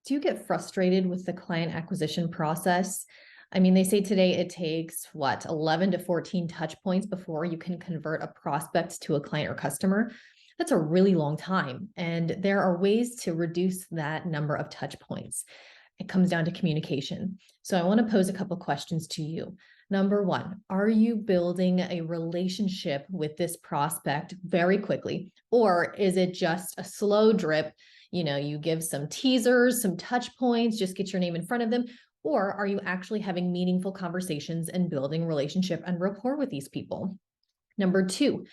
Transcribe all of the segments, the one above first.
Do you get frustrated with the client acquisition process? I mean, they say today it takes what, 11 to 14 touch points before you can convert a prospect to a client or customer. That's a really long time. And there are ways to reduce that number of touch points. It comes down to communication. So I want to pose a couple questions to you. Number one, are you building a relationship with this prospect very quickly? Or is it just a slow drip? You give some teasers, some touch points, just get your name in front of them. Or are you actually having meaningful conversations and building relationship and rapport with these people? Number two,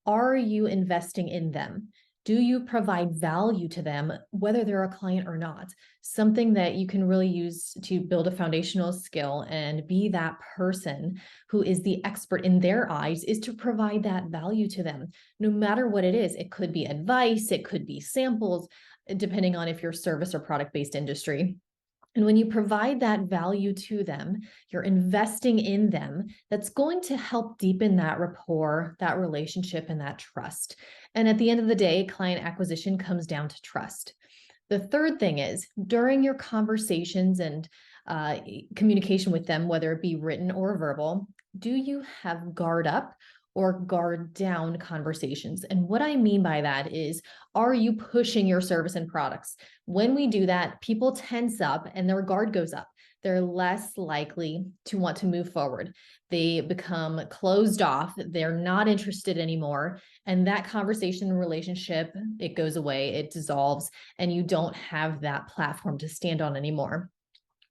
are you investing in them? Do you provide value to them, whether they're a client or not? Something that you can really use to build a foundational skill and be that person who is the expert in their eyes is to provide that value to them, no matter what it is. It could be advice, it could be samples, depending on if you're service or product based industry. And when you provide that value to them, you're investing in them. That's going to help deepen that rapport, that relationship, and that trust. And at the end of the day, client acquisition comes down to trust. The third thing is during your conversations and communication with them, whether it be written or verbal, do you have guard up or guard down conversations? And what I mean by that is, are you pushing your service and products? When we do that, people tense up and their guard goes up. They're less likely to want to move forward. They become closed off. They're not interested anymore. And that conversation and relationship, it goes away, it dissolves, and you don't have that platform to stand on anymore.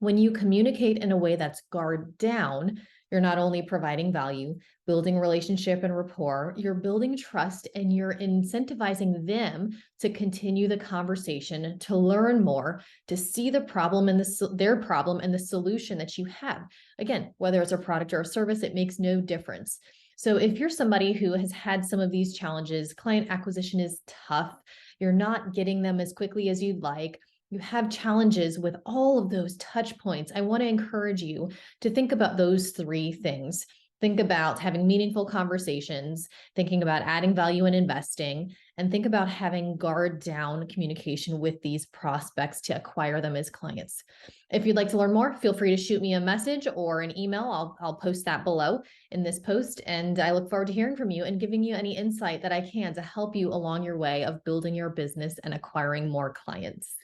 When you communicate in a way that's guard down, you're not only providing value, building relationship and rapport, you're building trust and you're incentivizing them to continue the conversation, to learn more, to see the problem and their problem and the solution that you have. Again, whether it's a product or a service, it makes no difference. So if you're somebody who has had some of these challenges, client acquisition is tough, you're not getting them as quickly as you'd like, you have challenges with all of those touch points, I want to encourage you to think about those three things. Think about having meaningful conversations, thinking about adding value and investing, and think about having guard down communication with these prospects to acquire them as clients. If you'd like to learn more, feel free to shoot me a message or an email. I'll post that below in this post. And I look forward to hearing from you and giving you any insight that I can to help you along your way of building your business and acquiring more clients.